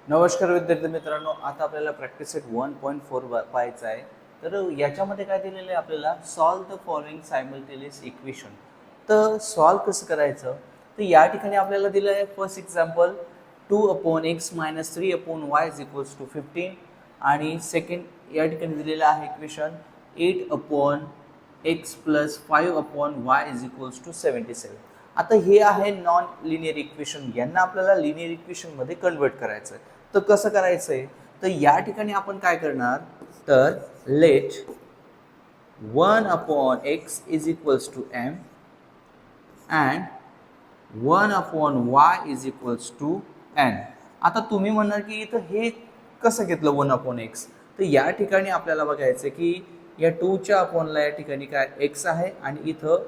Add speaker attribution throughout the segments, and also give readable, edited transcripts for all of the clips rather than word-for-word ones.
Speaker 1: नमस्कार विद्यार्थी मित्रांनो, आता आपल्याला प्रॅक्टिस सेट 1.4 पाहायचा आहे. तर याच्यामध्ये काय दिलेलं आहे आपल्याला, solve the following simultaneous equation. तर सॉल्व कसं करायचं, तर या ठिकाणी आपल्याला दिलं आहे फर्स्ट एक्झाम्पल 2/x - 3/y = 15 आणि सेकंड या ठिकाणी दिलेलं आहे इक्वेशन 8/x + 5/y = 77. आता हे आहे नॉन लिनियर इक्वेशन, यांना आपल्याला लिनियर इक्वेशन मध्ये कन्वर्ट करायचं आहे. तर कसं करायचंय, तर या ठिकाणी आपण काय करणार, तर late 1/x = m and 1/y = n. आता तुम्ही म्हणणार की इथं हे कसं घेतलं 1/x, तर या ठिकाणी आपल्याला बघायचं की या 2च्या अपॉनला या ठिकाणी काय x आहे आणि इथं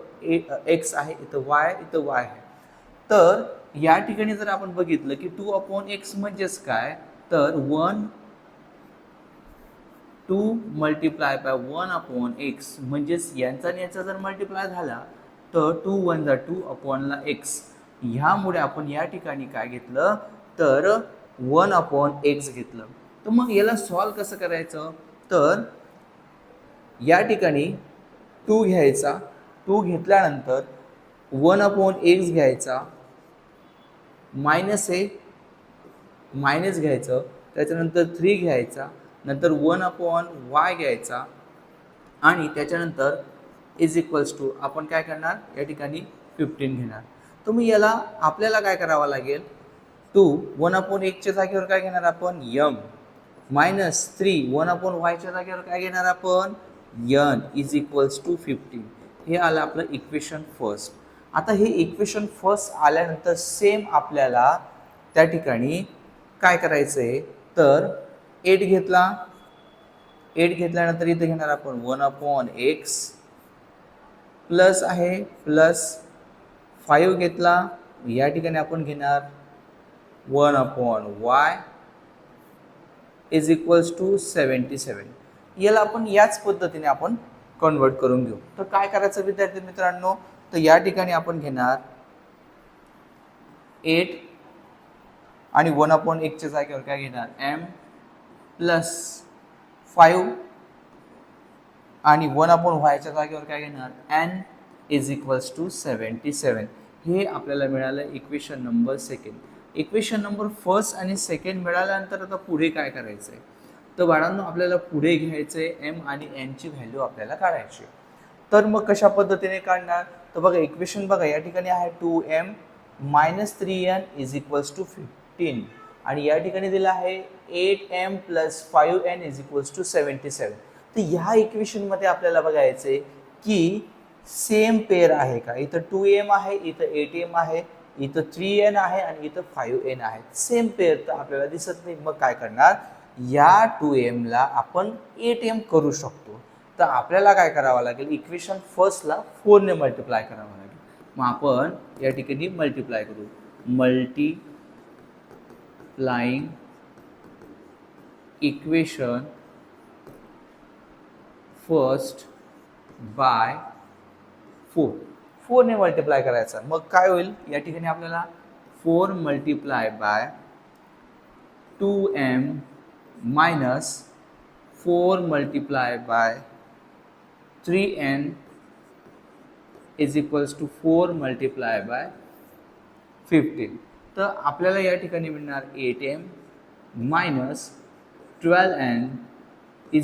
Speaker 1: x आहे, इथं y आहे. तर या ठिकाणी जर आपण बघितलं की 2/x म्हणजेच काय, तर 2 × 1/x म्हणजेच यांचा आणि याचा जर मल्टिप्लाय झाला तर 2 × 1 = 2/x. ह्यामुळे आपण या ठिकाणी काय घेतलं, तर 1/x घेतलं. तर मग याला सॉल्व कसं करायचं, तर या ठिकाणी 2 घ्यायचा, 2 घेतल्यानंतर 1/x घ्यायचा, मायनस आहे, मायनस घ्यायचं, त्याच्यानंतर 3 घ्यायचा, नंतर 1/y घ्यायचा आणि त्याच्यानंतर = आपण काय करणार या ठिकाणी 15 घेणार. तर मग याला आपल्याला काय करावं लागेल, 1/x च्या जागेवर काय घेणार आपण, m -3 1/y च्या जागेवर काय घेणार आपण, n = 15. हे आलं आपलं इक्वेशन फर्स्ट. आता हे इक्वेशन फर्स्ट आल्यानंतर सेम आपल्याला त्या ठिकाणी काय करायचंय, तर 8 घेतला, 8 घेतल्यानंतर इथे घेणार आपण 1/x प्लस आहे प्लस 5 घेतला, या ठिकाणी आपण घेणार 1/y = 77. याला आपण याच पद्धतीने आपण कन्वर्ट करून घेऊ. तर काय करायचं विद्यार्थी मित्रांनो, तर या ठिकाणी आपण घेणार 8 आणि 1/x च्या जागेवर काय घेणार m प्लस 5 आणि 1/y च्या जागेवर काय घेणार n = 77. हे आपल्याला मिळालं equation number second. Equation number first आणि सेकंड मिळाल्यानंतर आता पुढे काय करायचं आहे, तर बाळांनो आपल्याला पुढे घ्यायचंय m आणि n ची व्हॅल्यू आपल्याला काढायची. तर मग कशा पद्धतीने काढणार, तर बघा इक्वेशन बघा या ठिकाणी आहे 2m - 3n = 15 आणि या ठिकाणी दिलं आहे 8m + 5n = 77. तर ह्या इक्वेशन मध्ये आपल्याला बघायचंय की सेम पेअर आहे का, इथं 2m आहे, इथं 8m आहे, इथं 3n आहे आणि इथं 5n आहे. सेम पेअर तर आपल्याला दिसत नाही. मग काय करणार, या 2m ला आपण 8m करू शकतो. तर आपल्याला काय करावं लागेल, इक्वेशन फर्स्टला 4 ने मल्टिप्लाय करावं लागेल. मग आपण या ठिकाणी मल्टिप्लाय करू, मल्टिप्लाइंग इक्वेशन फर्स्ट बाय 4 ने मल्टिप्लाय करायचा. मग काय होईल, या ठिकाणी आपल्याला 4 × 2m - 4 × 3n = 4 × 15. तर आपल्याला या ठिकाणी मिळणार 8m - 12n =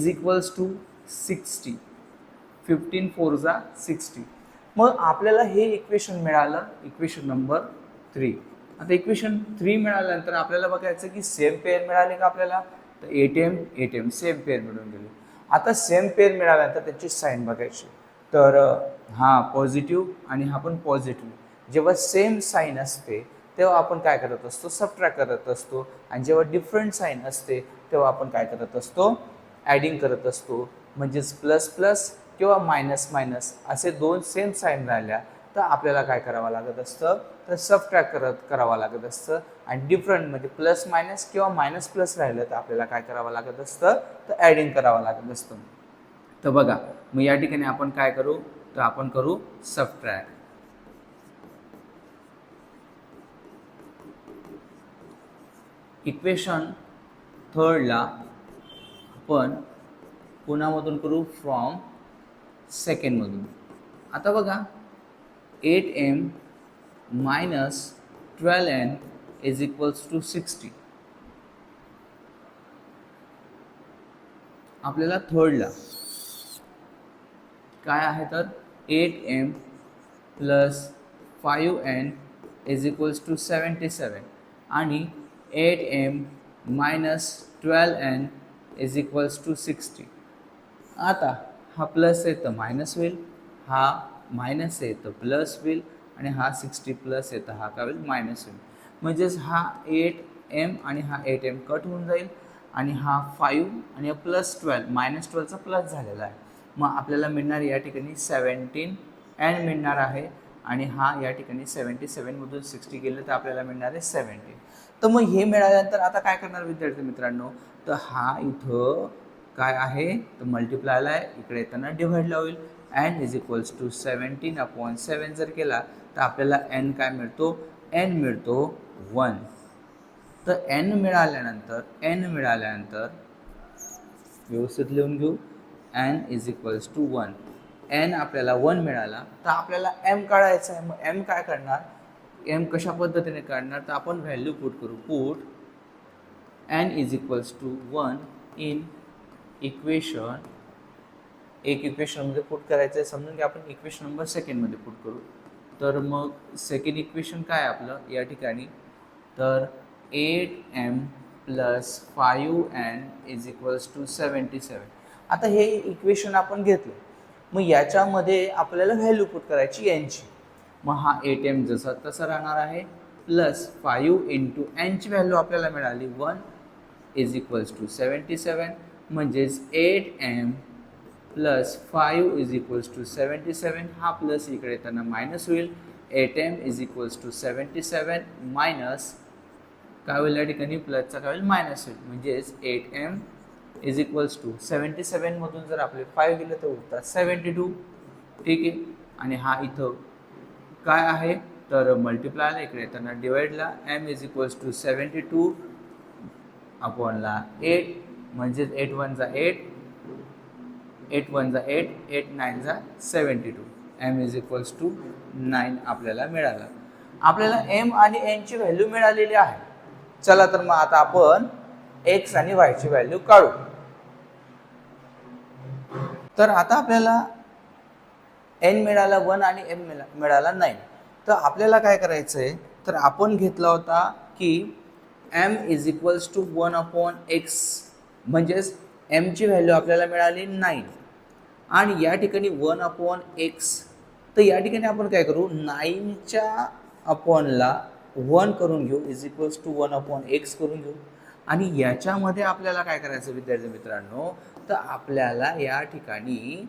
Speaker 1: 60. 15 4 = 60. मग आपल्याला हे इक्वेशन मिळालं, इक्वेशन नंबर 3. आता इक्वेशन 3 मिळाल्यानंतर आपल्याला बघायचं की सेम पेअर मिळाले का आपल्याला, तर 8m सेम पेअर मिळून गेले. आता सेम पेअर मिळाल्यानंतर त्याची साईन बघायची, तर हा पॉझिटिव्ह आणि हा पण पॉझिटिव्ह. जेव्हा सेम साईन असते तेव्हा आपण काय करत असतो, सबट्रॅक्ट करत असतो, आणि जेव्हा डिफरंट साईन असते तेव्हा आपण काय करत असतो, ॲडिंग करत असतो. म्हणजेच प्लस प्लस किंवा मायनस मायनस असे दोन सेम साईन राहिल्या तर आपल्याला काय करावं लागत असतं, तर सबट्रॅक्ट करावं लागत असतं. आणि डिफरंटमध्ये प्लस मायनस किंवा मायनस प्लस राहिलं तर आपल्याला काय करावं लागत असतं, तर ॲडिंग करावं लागत असतं. तर बघा मग या ठिकाणी आपण काय करू, तर आपण करू सबट्रॅक्ट. इक्वेशन थर्डला आपण कोणामधून करू, फ्रॉम सेकंडमधून. आता बघा 8m minus 12n is equals to 60. आपल्याला थर्डला काय आहे तर 8m plus 5n is equals to 77 आणि 8m minus 12n is equals to 60. आता हा प्लस आहे तर मायनस होईल, हा मायनस आहे तर प्लस होईल आणि हा 60 प्लस आहे तर हा काय होईल मायनस होईल. म्हणजेच हा 8m आणि हा 8m कट होऊन जाईल आणि हा 5 आणि प्लस 12 मायनस 12चा प्लस झालेला आहे. मग आपल्याला मिळणार या ठिकाणी 17n मिळणार आहे आणि हा या ठिकाणी 77मधून 60 गेलं तर आपल्याला मिळणार आहे 17. तर मग हे मिळाल्यानंतर आता काय करणार विद्यार्थी मित्रांनो, तर हा इथं काय आहे तर मल्टिप्लायला आहे, इकडे येताना डिव्हाइडला होईल. n इज इक्वल्स टू 17/7 जर केला तर आपल्याला n काय मिळतो, n मिळतो 1. तर n मिळाल्यानंतर व्यवस्थित लिहून घेऊ, n is equals to 1. n आपल्याला 1 मिळाला तर आपल्याला m काढायचा आहे. मग m काय करणार, m कशा पद्धतीने काढणार तर आपण व्हॅल्यू पुट करू. Put n is equals to 1 in equation, एक इक्वेशनमध्ये पुट करायचं आहे. समजून की आपण इक्वेशन नंबर सेकंडमध्ये पुट करू. तर मग सेकंड इक्वेशन काय आपलं या ठिकाणी तर 8m plus 5n is equals to 77. आता हे इक्वेशन आपण घेतलं, मग याच्यामध्ये आपल्याला व्हॅल्यू पुट करायची यांची. मग हा 8m जसा तसा राहणार आहे प्लस 5 इंटू nची व्हॅल्यू आपल्याला मिळाली 1 इज इक्वल्स टू 77. म्हणजेच 8m plus 5 is equals to 77. हा प्लस इकडे येताना मायनस होईल. 8m is equals to 77 minus काय होईल या ठिकाणी प्लसचा काय होईल मायनस होईल. म्हणजेच 8m इज इक्वल्स टू 77मधून जर आपले 5 गेले तर उत्तर 72. ठीक आहे. आणि हा इथं काय आहे तर मल्टिप्लायला, इकडे येताना डिवाइडला. m इज इक्वल्स टू 72 अपॉनला 8 म्हणजेच 8 1 जा 8, 8 1 जा 8, 8 9 जा 72. m इज इक्वल्स टू 9 आपल्याला मिळाला. आपल्याला m आणि n ची व्हॅल्यू मिळालेली आहे. चला तर मग आता आपण x आणि y ची व्हॅल्यू काढू. तर आता आपल्याला n मिळाला 1 आणि m मिळाला 9. तर आपल्याला काय करायचं आहे तर आपण घेतला होता की m is equals to 1 upon x. म्हणजेच m ची व्हॅल्यू आपल्याला मिळाली 9 आणि या ठिकाणी 1 अपॉन x. तर या ठिकाणी आपण काय करू, 9च्या अपॉनला 1 करून घेऊ is equals to 1 upon x करून घेऊ. आणि याच्यामध्ये आपल्याला काय करायचं विद्यार्थी मित्रांनो, तर आपल्याला या ठिकाणी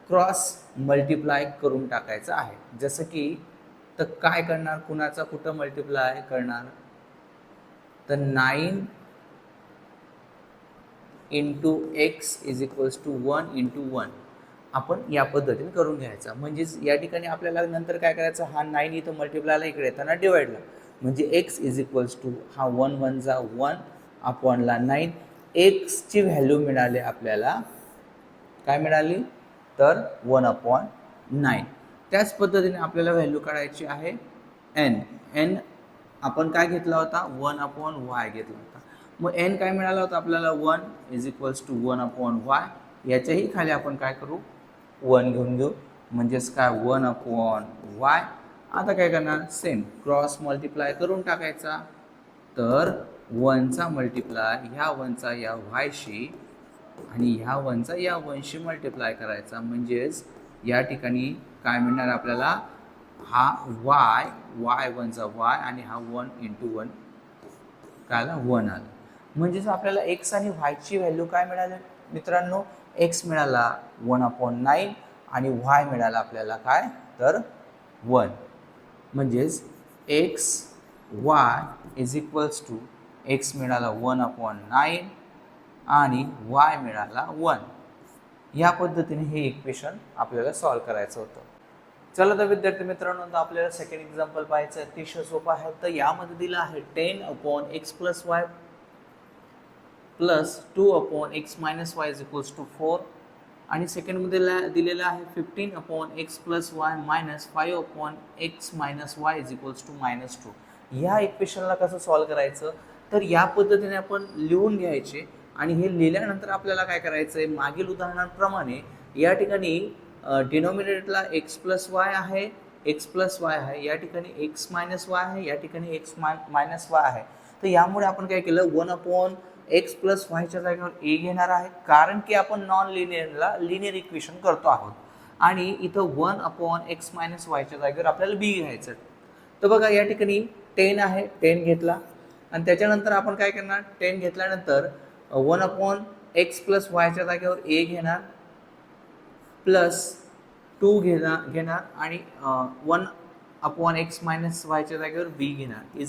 Speaker 1: क्रॉस मल्टिप्लाय करून टाकायचं आहे. जसं की तर काय करणार, कुणाचा कुठं मल्टिप्लाय करणार तर 9 into x is equals to 1 into 1 आपण या पद्धतीने करून घ्यायचा. म्हणजेच या ठिकाणी आपल्याला नंतर काय करायचं, हा 9 इथं मल्टिप्लायला इकडे येताना डिवाइडला. म्हणजे एक्स इज इक्वल्स टू हा 1 1 जा 1 अपॉनला 9. एक्सची व्हॅल्यू मिळाली आपल्याला काय मिळाली तर 1 अपॉन 9. त्याच पद्धतीने आपल्याला व्हॅल्यू काढायची आहे n. n आपण काय घेतला होता 1 अपॉन y घेतला होता. मग n काय मिळाला होता आपल्याला 1 is equals to 1 upon y. याच्याही खाली आपण काय करू 1 घेऊन घेऊ. म्हणजेच काय 1 अपॉन y. आता काय करणार सेम क्रॉस मल्टिप्लाय करून टाकायचा. तर 1चा मल्टिप्लाय ह्या 1चा या yशी आणि ह्या 1चा या 1शी मल्टिप्लाय करायचा. म्हणजेच या ठिकाणी काय मिळणार आपल्याला हा y 1चा y आणि हा 1 इंटू 1 काय आला 1 आला. म्हणजेच आपल्याला x आणि y ची व्हॅल्यू काय मिळाली मित्रांनो, x मिळाला 1 अपॉन 9 आणि y मिळाला आपल्याला काय तर 1. म्हणजेच x y is equals to x मिळाला 1 अपॉन 9 आणि y मिळाला 1. या पद्धतीने हे इक्वेशन आपल्याला सॉल्व्ह करायचं होतं. चला तर विद्यार्थी मित्रांनो, आता आपल्याला सेकंड एक्झाम्पल पाहायचं आहे. अतिशय सोपं आहे. तर यामध्ये दिलं आहे 10/x + y plus 2/x - y = 4 आणि सेकंडमध्ये दिलेलं आहे 15/x + y - 5/x - y = -2. ह्या इक्वेशनला कसं सॉल्व्ह करायचं, तर या पद्धतीने आपण लिहून घ्यायचे आणि हे लिहिल्यानंतर आपल्याला काय करायचं आहे, मागील उदाहरणांप्रमाणे या ठिकाणी डिनॉमिनेटरला x + y आहे, x + y आहे, या ठिकाणी x - y आहे, या ठिकाणी x - y आहे. तर यामुळे आपण काय केलं, 1/x + y च्या जागेवर a घेणार आहे, कारण की आपण नॉन लिनियरला लिनियर इक्वेशन करतो आहोत आणि इथं 1/x - y च्या जागेवर आपल्याला b घ्यायचं. तर बघा या ठिकाणी 10 आहे, 10 घेतला आणि त्याच्यानंतर आपण काय करणार, 10 घेतल्यानंतर 1/x + y च्या जागेवर a घेणार प्लस 2 घेणार आणि 1/x - y च्या जागेवर b घेणार =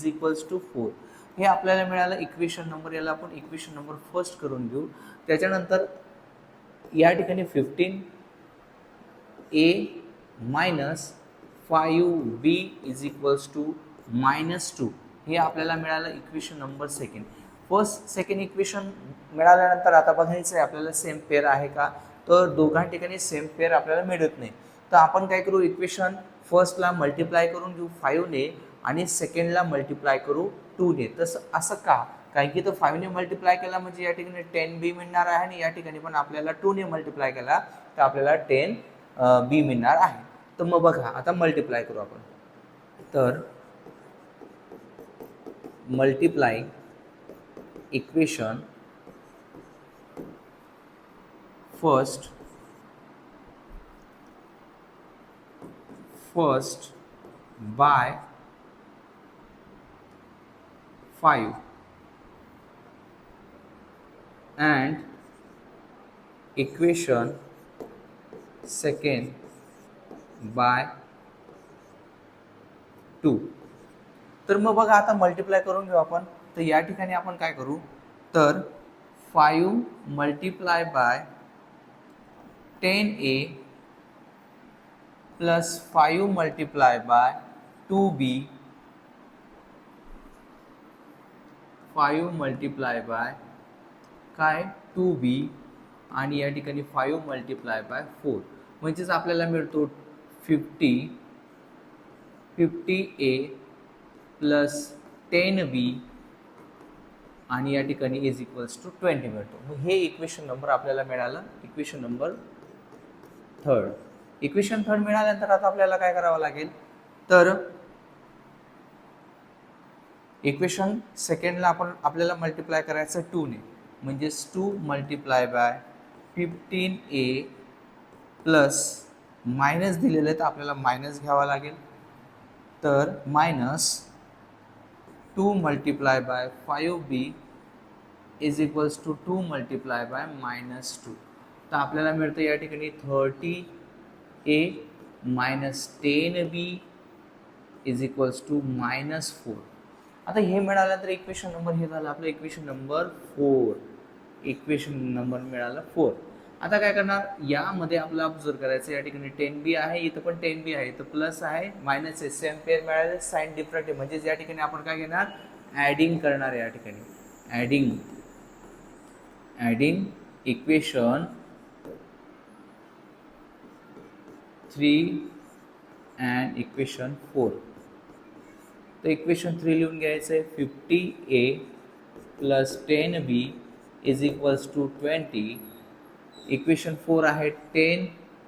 Speaker 1: 4. हे आपल्याला मिळालं इक्वेशन नंबर. याला आपण इक्वेशन नंबर फर्स्ट करून घेऊ. त्याच्यानंतर या ठिकाणी 15a - 5b = -2 हे आपल्याला मिळालं equation number second. First second equation मिळाल्यानंतर आता बघायचं आहे आपल्याला सेम पेअर आहे का, तर दोघां ठिकाणी सेम पेअर आपल्याला मिळत नाही. तर आपण काय करू, इक्वेशन फर्स्टला मल्टिप्लाय करून घेऊ 5 ने आणि सेकंडला मल्टिप्लाय करू 2 ने. तसं असं का, कारण की तो 5 ने मल्टिप्लाय केला म्हणजे या ठिकाणी 10b मिळणार आहे आणि या ठिकाणी पण आपल्याला 2 ने मल्टिप्लाय केला तर आपल्याला 10b मिळणार आहे. तर मग बघा आता मल्टिप्लाय करू आपण. तर multiplying equation first by 5 and equation second by 2. तर मग बघा आता मल्टिप्लाय करून घेऊ आपण. तर या ठिकाणी आपण काय करू, तर 5 multiply by 10a plus 5 multiply by 2b 5 multiply by काय 2b आणि या ठिकाणी 5 मल्टिप्लाय बाय 4 म्हणजेच आपल्याला मिळतो 50a प्लस 10b आणि या ठिकाणी =20 मिळतो. मग हे इक्वेशन नंबर आपल्याला मिळालं, equation number third. Equation third मिळाल्यानंतर आता आपल्याला काय करावं लागेल, तर इक्वेशन सेकंडला आपल्याला मल्टिप्लाय करायचं 2 ने, म्हणजेच 2 multiply bye 15a plus minus दिलेलं आहे तर आपल्याला मायनस घ्यावा लागेल. तर -2 multiply bye 5b =2 multiply by -2. तर आपल्याला मिळतं या ठिकाणी 30a - 10b =-4. आता हे मिळाल्यानंतर इक्वेशन नंबर हे झालं आपलं इक्वेशन नंबर 4. इक्वेशन नंबर मिळाला 4. आता काय करणार, यामध्ये आपलं ऑब्झर्व करायचं, या ठिकाणी 10b आहे, इथं पण 10b आहे, इथं प्लस आहे मायनस आहे, सेम पेअर मिळाले, साइन डिफरंट आहे, म्हणजे या ठिकाणी आपण काय घेणार, ॲडिंग करणार. या ठिकाणी ॲडिंग इक्वेशन 3 अँड इक्वेशन 4. तर इक्वेशन 3 लिहून घ्यायचं आहे, 50a प्लस 10b =20. इक्वेशन 4 आहे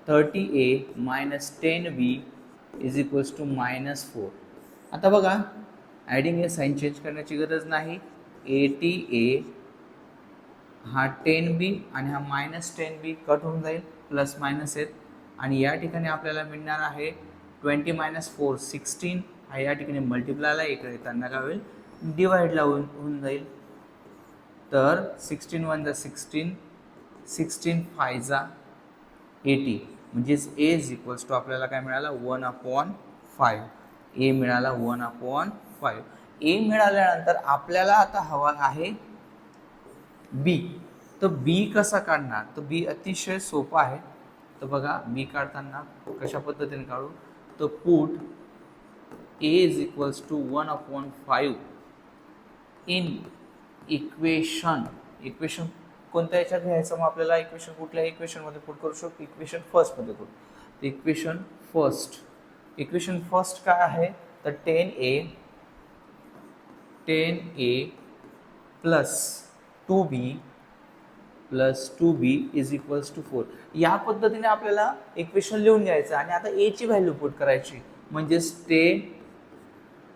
Speaker 1: 30a मायनस 10b =-4. आता बघा ॲडिंग हे साईन चेंज करण्याची गरज नाही. 80a हा 10b आणि हा -10b कट होऊन जाईल, प्लस मायनस आहेत आणि या ठिकाणी आपल्याला मिळणार आहे 20 - 4 16. या ठिकाणी मल्टिप्लायला इकडे येताना काय होईल, डिवाइडला होऊन जाईल. तर 16 × 1 = 16, 16 × 5 = 80, म्हणजेच a आपल्याला काय मिळालं 1/5. a मिळाला 1/5. a मिळाल्यानंतर आपल्याला आता हवा आहे b. तर b कसा काढणार, तर b अतिशय सोपा आहे. तर बघा b काढताना कशा पद्धतीने काढू, तर put a is equals to 1/5 in equation कोणत्या याच्यात घ्यायचं, मग आपल्याला इक्वेशन कुठल्याही इक्वेशनमध्ये पुट करू शकतो, इक्वेशन फर्स्टमध्ये करू. तर इक्वेशन फर्स्ट काय आहे, तर 10a plus 2b is equals to 4. या पद्धतीने आपल्याला इक्वेशन लिहून घ्यायचं आणि आता a ची व्हॅल्यू पुट करायची, म्हणजेच 10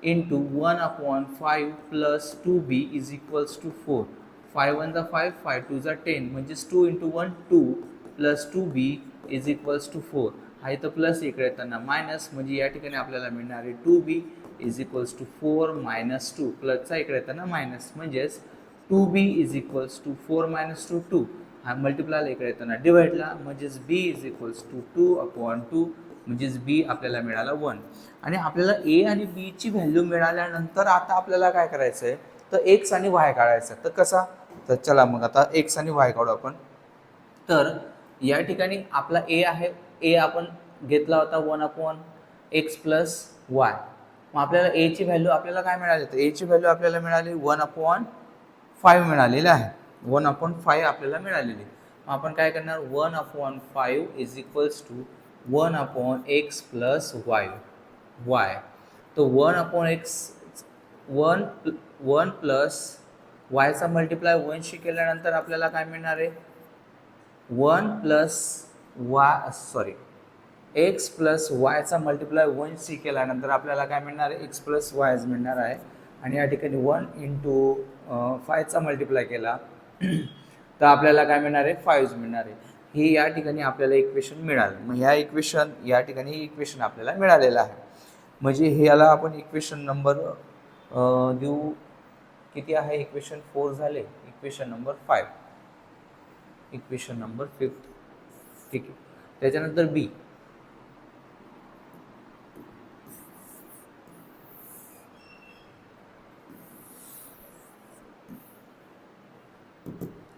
Speaker 1: into 1/5 plus 2b is equals to 4. 5 1 the 5, 5 2 the 10, म्हणजेच 2 into 1 2 plus 2b is equals to 4. हा इथं प्लस इकडे येताना मायनस, म्हणजे या ठिकाणी आपल्याला मिळणार आहे 2b is equals to 4 minus 2, प्लसचा इकडे येताना मायनस, म्हणजेच 2b is equals to 4 minus 2 हा मल्टिप्लायला इकडे येताना डिवाइडला, म्हणजेच b is equals to 2/2, म्हणजेच बी आपल्याला मिळाला 1. आणि आपल्याला ए आणि बी ची व्हॅल्यू मिळाल्यानंतर आता आपल्याला काय करायचं आहे, तर एक्स आणि वाय काढायचं. तर कसा, तर चला मग आता एक्स आणि वाय काढू आपण. तर या ठिकाणी आपला ए आहे, ए आपण घेतला होता 1/x प्लस वाय. मग आपल्याला ए ची व्हॅल्यू आपल्याला काय मिळाली, तर ए ची व्हॅल्यू आपल्याला मिळाली 1/5 मिळालेली आहे. 1/5 आपल्याला मिळालेली. मग आपण काय करणार, 1/5 is equals to 1/x plus y. तो 1/x 1 प्लस वायचा मल्टिप्लाय 1शी केल्यानंतर आपल्याला काय मिळणार आहे, 1 प्लस एक्स प्लस वायचा मल्टिप्लाय 1शी केल्यानंतर आपल्याला काय मिळणार आहे, एक्स प्लस वाय मिळणार आहे. आणि या ठिकाणी 1 into 5चा मल्टिप्लाय केला तर आपल्याला काय मिळणार आहे, 5 मिळणार आहे. ही या ठिकाणी आपल्याला इक्वेशन मिळालं. मग या ठिकाणी इक्वेशन आपल्याला मिळालेलं आहे. म्हणजे हे याला आपण इक्वेशन नंबर देऊ, किती आहे, इक्वेशन 4 झाले, इक्वेशन नंबर 5, इक्वेशन नंबर 5. ठीक आहे. त्याच्यानंतर बी,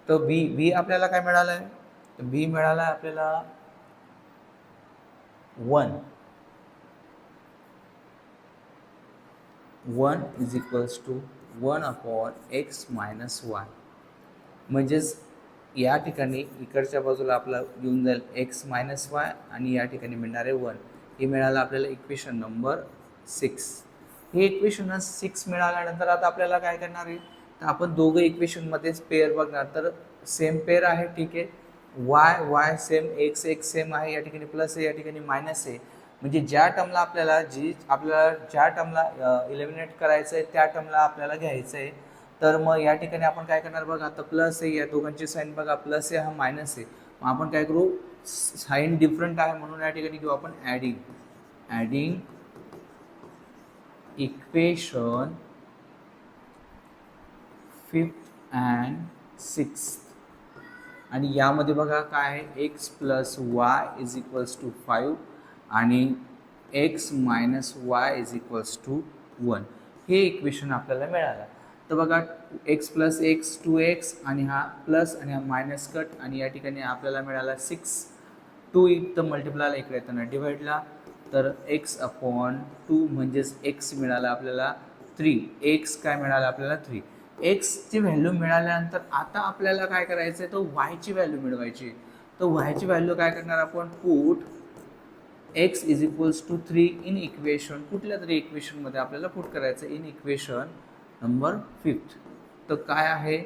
Speaker 1: तर बी आपल्याला काय मिळालं आहे, तर बी मिळाला आपल्याला 1 is equals to 1/x minus y. म्हणजेच या ठिकाणी इकडच्या बाजूला आपला येऊन जाईल x मायनस वाय आणि या ठिकाणी मिळणार आहे 1. हे मिळालं आपल्याला इक्वेशन नंबर 6. हे इक्वेशन 6 मिळाल्यानंतर आता आपल्याला काय करणार आहे, तर आपण दोघं इक्वेशनमध्येच पेअर बघणार. तर सेम पेअर आहे, ठीक आहे, वाय सेम, एक्स सेम आहे, या ठिकाणी प्लस आहे, या ठिकाणी मायनस आहे. म्हणजे ज्या टर्मला आपल्याला ज्या टर्मला इलिमिनेट करायचं आहे त्या टर्मला आपल्याला घ्यायचं आहे. तर मग या ठिकाणी आपण काय करणार बघा, आता प्लस आहे, या दोघांची साईन बघा, प्लस आहे हा मायनस आहे. मग आपण काय करू, साईन डिफरंट आहे म्हणून या ठिकाणी घेऊ आपण adding equation 5th and 6th. आणि यामध्ये बघा काय आहे, x plus y is equals to 5 आणि x minus y is equals to 1. हे इक्वेशन आपल्याला मिळालं. तर बघा एक्स प्लस एक्स 2x आणि हा प्लस आणि हा मायनस कट, आणि या ठिकाणी आपल्याला मिळाला 6. 2 इथं मल्टिप्लायला इकडे येताना डिवाइडला, तर x/2 म्हणजेच x मिळाला आपल्याला 3. x काय मिळालं आपल्याला 3. एक्सची व्हॅल्यू मिळाल्यानंतर आता आपल्याला काय करायचं आहे, तर वायची व्हॅल्यू मिळवायची. तर वायची व्हॅल्यू काय करणार आपण, put x is equals to 3 in equation, कुठल्या तरी इक्वेशनमध्ये आपल्याला पुट करायचं इन इक्वेशन नंबर 5th. तर काय आहे,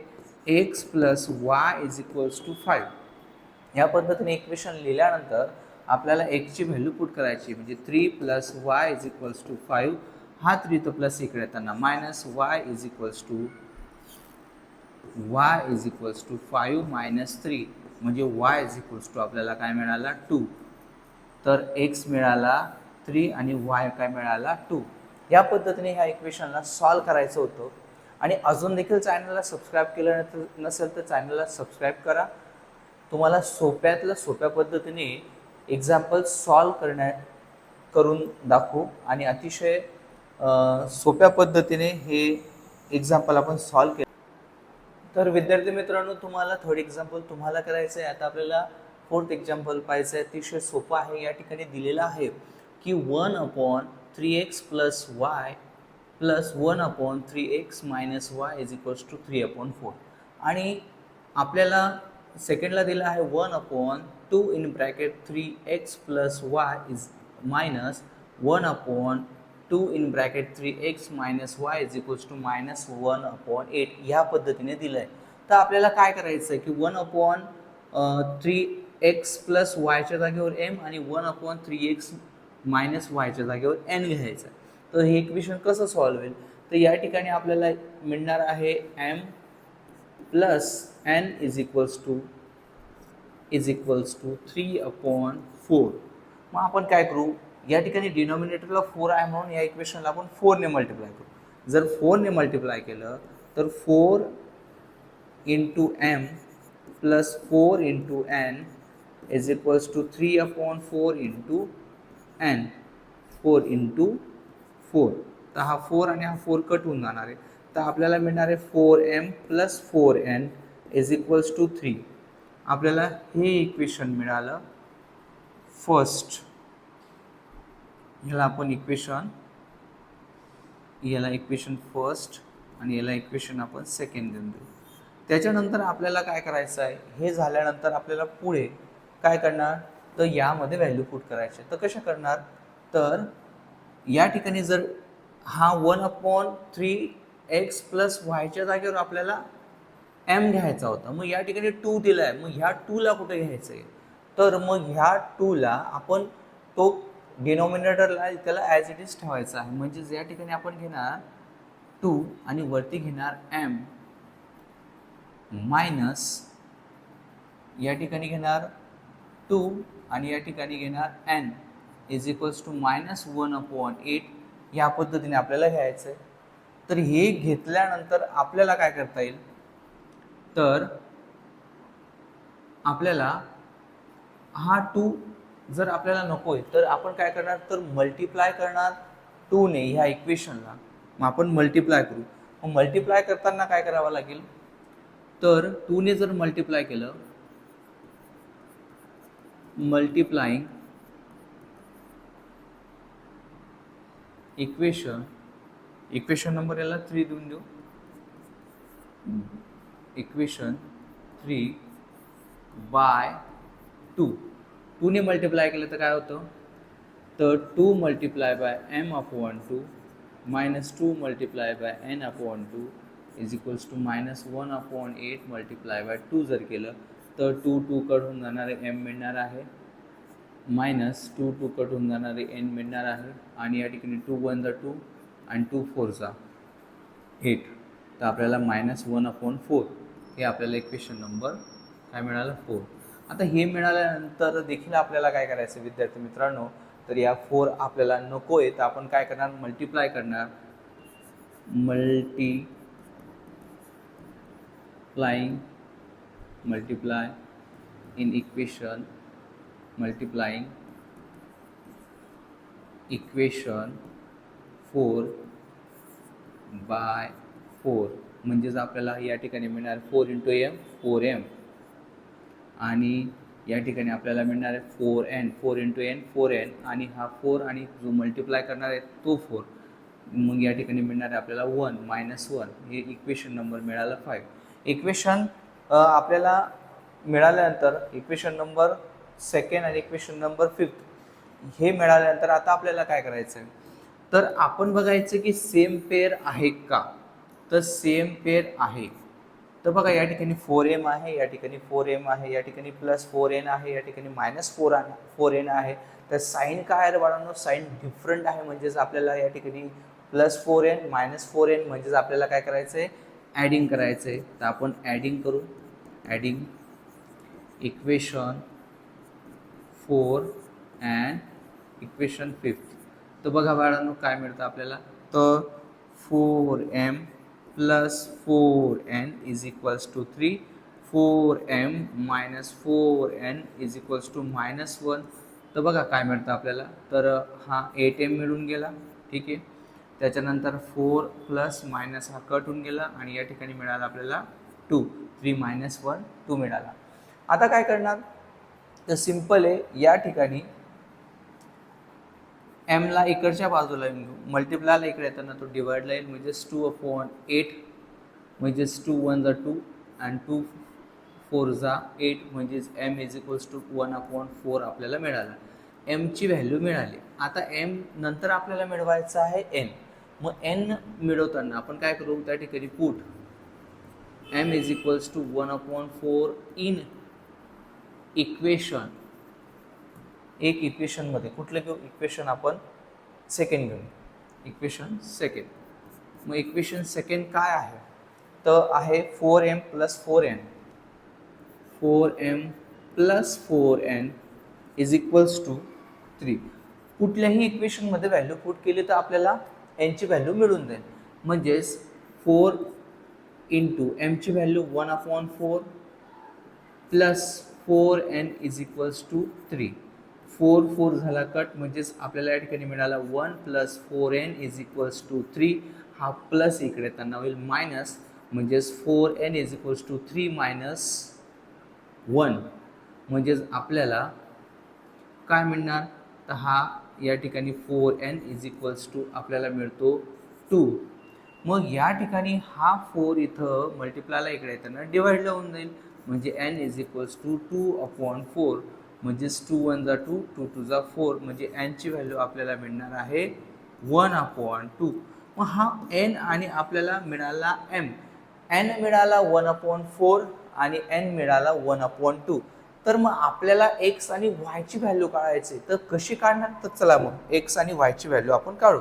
Speaker 1: x plus y is equals to 5. या पद्धतीने इक्वेशन लिहिल्यानंतर आपल्याला एक्सची व्हॅल्यू पुट करायची, म्हणजे 3 plus y is equals to 5. हा 3 तर प्लस इकडे येताना minus y is equals to 5 minus 3, म्हणजे y इज इक्वल्स टू आपल्याला काय मिळाला 2. तर x मिळाला 3 आणि y काय मिळाला 2. या पद्धतीने ह्या इक्वेशनला सॉल्व करायचं होतं. आणि अजून देखील चॅनलला सबस्क्राईब केलं नसेल तर चॅनलला सबस्क्राईब करा. तुम्हाला सोप्यातल्या सोप्या पद्धतीने एक्झाम्पल सॉल्व करून दाखवू आणि अतिशय सोप्या पद्धतीने हे एक्झाम्पल आपण सॉल्व केलं. तर विद्यार्थी मित्रांनो, तुम्हाला थर्ड एक्झाम्पल तुम्हाला करायचं आहे. आता आपल्याला फोर्थ एक्झाम्पल पाहायचं आहे. अतिशय सोपं आहे. या ठिकाणी दिलेलं आहे की 1/3x plus y plus 1/3x minus y is equals to 3/4 आणि आपल्याला सेकंडला दिला आहे 1/2 in bracket 3x plus y is minus 1/2 in bracket 3x minus y is equals to minus 1/8 ह्या पद्धतीने दिलं आहे. तर आपल्याला काय करायचं आहे की 1/3x प्लस वायच्या जागेवर m आणि 1/3x मायनस वायच्या जागेवर n घ्यायचं आहे. तर हे इक्वेशन कसं सॉल्व्ह होईल, तर या ठिकाणी आपल्याला मिळणार आहे m plus n is equals to 3/4. मग आपण काय करू, या ठिकाणी डिनॉमिनेटरला 4 आहे म्हणून या इक्वेशनला आपण 4 ने मल्टिप्लाय करू. जर 4 ने मल्टिप्लाय केलं तर 4 into m plus 4 into n is equals to 3/4 into n 4 into 4. तर हा 4 आणि हा 4 कट होऊन जाणार आहे. तर आपल्याला मिळणार आहे 4m plus 4n is equals to 3. आपल्याला हे इक्वेशन मिळालं फर्स्ट. ह्याला आपण याला इक्वेशन फर्स्ट आणि याला इक्वेशन आपण सेकंड देऊन देऊ. त्याच्यानंतर आपल्याला काय करायचं आहे, हे झाल्यानंतर आपल्याला पुढे काय करणार, तर यामध्ये व्हॅल्यू पुट करायचे. तर कशा करणार, तर या ठिकाणी जर हा 1/3x प्लस वायच्या जागेवर आपल्याला m घ्यायचा होता, मग या ठिकाणी 2 दिला आहे, मग ह्या 2ला कुठे घ्यायचं आहे, तर मग ह्या 2ला आपण तो डिनॉमिनेटरला त्याला ॲज इट इज ठेवायचा आहे. म्हणजेच या ठिकाणी आपण घेणार 2 आणि वरती घेणार m मायनस या ठिकाणी घेणार 2 आणि या ठिकाणी घेणार n is equals to minus 1/8. या पद्धतीने आपल्याला घ्यायचं आहे. तर हे घेतल्यानंतर आपल्याला काय करता येईल, तर आपल्याला हा 2 जर आपल्याला नको आहे तर आपण काय करणार, तर मल्टिप्लाय करणार 2 ने ह्या इक्वेशनला. मग आपण मल्टिप्लाय करू. मग मल्टिप्लाय करताना काय करावं लागेल, तर 2 ने जर मल्टिप्लाय केलं, मल्टिप्लाइंग इक्वेशन नंबर याला 3 देऊन देऊ. इक्वेशन 3/2 2 ने मल्टिप्लाय केलं तर काय होतं, तर 2 multiply by m/2 minus 2 multiply by n/2 is equals to minus 1/8 multiply by 2 जर केलं तर 2 कट होऊन जाणारे m मिळणार आहे, मायनस 2 कट होऊन जाणारे n मिळणार आहे आणि या ठिकाणी 2 1 जा 2 आणि 2 4 जा 8. तर आपल्याला मायनस 1/4 हे आपल्याला इक्वेशन नंबर काय मिळालं 4. आता हे मिळाल्यानंतर देखील आपल्याला काय करायचं विद्यार्थी मित्रांनो, तर या 4 आपल्याला नको आहे, तर आपण काय करणार, मल्टिप्लाय करणार. Multiply in equation multiplying equation 4/4 म्हणजेच आपल्याला या ठिकाणी मिळणार 4 इंटू m 4m आणि या ठिकाणी आपल्याला मिळणार आहे 4n 4 इंटू n 4n आणि हा 4 आणि जो मल्टिप्लाय करणार आहे तो 4. मग या ठिकाणी मिळणार आहे आपल्याला 1 मायनस 1. हे इक्वेशन नंबर मिळालं 5. इक्वेशन आपल्याला मिळाल्यानंतर इक्वेशन नंबर सेकंड आणि इक्वेशन नंबर 5 हे मिळाल्यानंतर आता आपल्याला काय करायचं आहे, तर आपण बघायचं की सेम पेअर आहे का. तर सेम पेअर आहे. तर बघा या ठिकाणी 4m आहे, या ठिकाणी 4m आहे, या ठिकाणी प्लस 4n आहे, या ठिकाणी मायनस 4n आहे. तर साईन काय आहे बाळांनो, साईन डिफरंट आहे. म्हणजेच आपल्याला या ठिकाणी प्लस 4n मायनस 4n म्हणजेच आपल्याला काय करायचं आहे, ॲडिंग करायचं आहे. तर आपण ॲडिंग करू. Adding equation 4 and equation 5. तर बघा बाळांनो काय मिळतं आपल्याला, तर 4m plus 4n is equals to 3. 4m minus 4n is equals to minus 1. तर बघा काय मिळतं आपल्याला, तर हा 8m मिळून गेला. ठीक आहे. त्याच्यानंतर 4 प्लस मायनस हा कट होऊन गेला आणि या ठिकाणी मिळाला आपल्याला 2. 3 मायनस 1 2 मिळाला. आता काय करणार, तर सिम्पल आहे. या ठिकाणी एमला इकडच्या बाजूला येऊन घेऊ, मल्टिप्लायला इकडे येताना तो डिवाइडला येईल, म्हणजेच 2/8, म्हणजेच 2 1 जा 2 आणि 2 4 जा 8, म्हणजेच m इज इक्वल्स टू 1/4 आपल्याला मिळाला. एमची व्हॅल्यू मिळाली. आता एम नंतर आपल्याला मिळवायचं आहे एन. मग एन मिळवताना आपण काय करू, त्या ठिकाणी put m is equals to 1/4 in equation. एक इक्वेशनमध्ये कुठलं घेऊ, इक्वेशन आपण सेकंड घेऊ, इक्वेशन सेकंड. मग इक्वेशन सेकंड काय आहे, तर आहे 4m plus 4n, 4m plus 4n is equals to 3. कुठल्याही इक्वेशनमध्ये व्हॅल्यू पुट केली तर आपल्याला एनची व्हॅल्यू मिळून जाईल. म्हणजेच 4 इंटू एमची value 1/4 plus 4n is equals to 3. 4 4 झाला कट, म्हणजेच आपल्याला या ठिकाणी मिळाला 1 plus 4n is equals to 3. हा प्लस इकडे त्यांना होईल मायनस, म्हणजेच 4n is equals to 3 minus 1, म्हणजेच आपल्याला काय मिळणार, तर हा या ठिकाणी 4n इज इक्वल्स टू आपल्याला मिळतो 2. मग या ठिकाणी हा 4 इथं मल्टिप्लायला इकडे येताना डिवाइडला होऊन जाईल, म्हणजे n इज इक्वल्स टू 2/4, म्हणजेच 2 1 जा 2, 2 2 जा 4, म्हणजे nची व्हॅल्यू आपल्याला मिळणार आहे 1/2. मग हा n आणि आपल्याला मिळाला m. n मिळाला 1/4 आणि n मिळाला 1/2. तर मग आपल्याला x आणि y ची व्हॅल्यू काढायची, तर कशी काढणार, तर चला मग x आणि y ची व्हॅल्यू आपण काढू.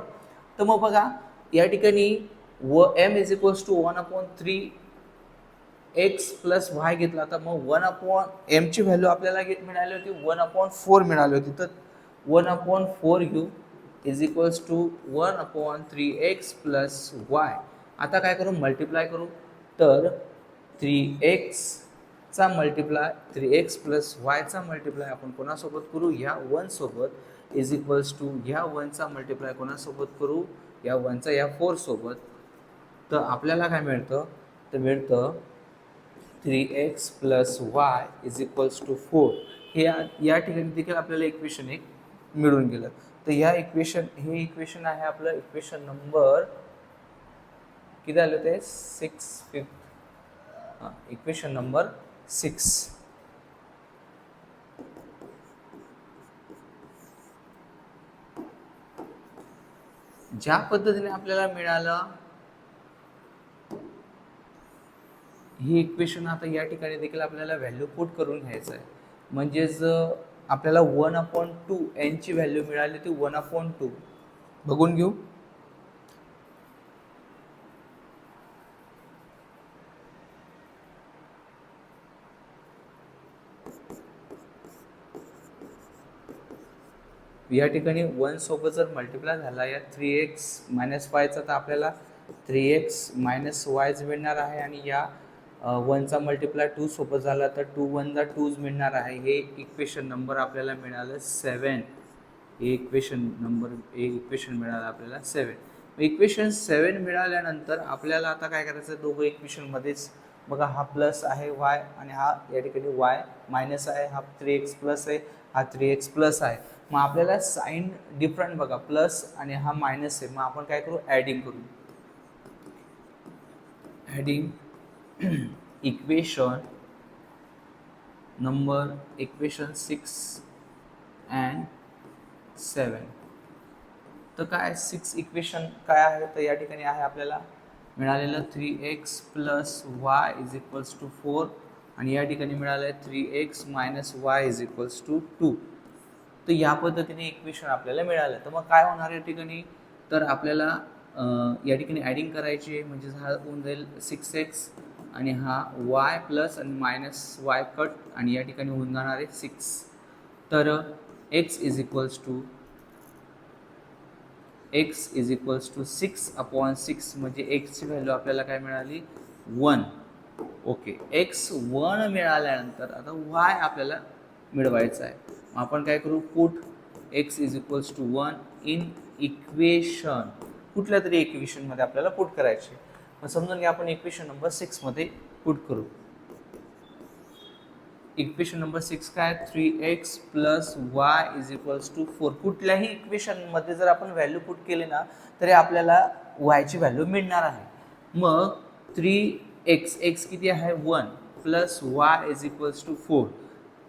Speaker 1: तर मग बघा या ठिकाणी m is equals to 1/3 x plus y घेतला, तर मग m ची व्हॅल्यू आपल्याला मिळाली होती 1/4 मिळाली होती, तर 1/4 घेऊ is equals to 1/3x plus y. आता काय करू, मल्टिप्लाय करू, तर 3x चा मल्टिप्लाय 3x प्लस वायचा मल्टिप्लाय आपण कोणासोबत करू, ह्या 1 सोबत, इज इक्वल्स टू ह्या 1चा मल्टिप्लाय कोणासोबत करू, या 1चा या 4 सोबत. तर आपल्याला काय मिळतं, तर मिळतं 3x plus y is equals to 4. हे या ठिकाणी देखील आपल्याला इक्वेशन एक मिळून गेलं. तर या हे इक्वेशन आहे आपलं इक्वेशन नंबर किती आलं ते 6, इक्वेशन नंबर 6. ज्या पद्धतीने आपल्याला मिळालं ही इक्वेशन, आता या ठिकाणी देखील आपल्याला व्हॅल्यू पुट करून घ्यायचं आहे. म्हणजेच आपल्याला 1/2 n ची व्हॅल्यू मिळाली ती 1/2. बघून घेऊ. या ठिकाणी 1 सोबत जर मल्टिप्लाय झाला या 3x मायनस वायचा, तर आपल्याला 3x मायनस वायच मिळणार आहे. आणि या 1चा मल्टिप्लाय 2 सोबत झाला तर 2 1 जा 2 मिळणार आहे. हे इक्वेशन नंबर आपल्याला मिळालं 7. हे इक्वेशन मिळालं आपल्याला 7. इक्वेशन 7 मिळाल्यानंतर आपल्याला आता काय करायचं, दोघं इक्वेशनमध्येच बघा हा प्लस आहे y आणि हा या ठिकाणी y मायनस आहे, हा 3x प्लस आहे, हा 3x प्लस आहे. मग आपल्याला साइन डिफरंट बघा, प्लस आणि हा मायनस आहे, मग आपण काय करू, ॲडिंग करू. Adding equation 6 and 7. तर काय 6 इक्वेशन काय आहे, तर या ठिकाणी आहे आपल्याला मिळालेलं 3x plus y is equals to 4 आणि या ठिकाणी मिळालं आहे 3x minus y is equals to 2. तर या पद्धतीने इक्वेशन आपल्याला मिळालं. तर मग काय होणार या ठिकाणी, तर आपल्याला या ठिकाणी ॲडिंग करायची आहे, म्हणजे हा होऊन जाईल 6x आणि हा y प्लस आणि मायनस वाय कट आणि या ठिकाणी होऊन जाणार आहे 6. तर x इज इक्वल्स टू 6/6, म्हणजे x ची व्हॅल्यू आपल्याला काय मिळाली 1. ओके, x 1 मिळाल्यानंतर आता y आपल्याला मिळवायचं आहे. आपण काय करू, put x is equals to 1 in equation, कुठल्या तरी इक्वेशनमध्ये आपल्याला पुट करायचे. मग समजून घ्या आपण इक्वेशन नंबर 6 मध्ये पुट करू. इक्वेशन नंबर 6 काय 3x plus y is equals to 4. कुठल्याही इक्वेशनमध्ये जर आपण व्हॅल्यू पुट केली ना तरी आपल्याला वायची व्हॅल्यू मिळणार आहे. मग 3x x किती आहे 1 plus y is equals to 4.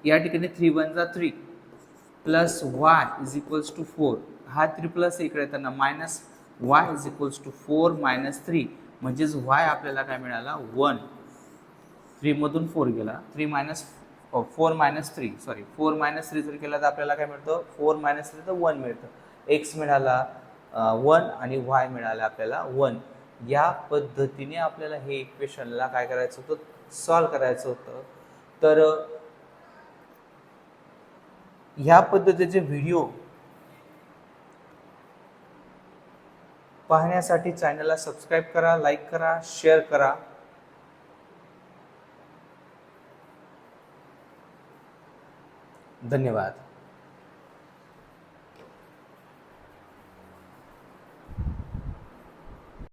Speaker 1: या ठिकाणी 3 1 जा 3 plus y is equals to 4. हा 3 प्लस इकडे येताना minus y is equals to 4 minus 3 म्हणजेच वाय आपल्याला काय मिळाला 1. 3 मधून 4 गेला 3 मायनस 4 मायनस 3 सॉरी 4 मायनस 3 जर केला तर आपल्याला काय मिळतं 4 मायनस 3 तर 1 मिळतं. एक्स मिळाला 1 आणि वाय मिळाला आपल्याला 1. या पद्धतीने आपल्याला हे इक्वेशनला काय करायचं होतं सॉल्व करायचं होतं. तर ह्या पद्धतीचे व्हिडिओ पाहण्यासाठी चॅनलला सबस्क्राईब करा, लाईक करा, शेअर करा. धन्यवाद.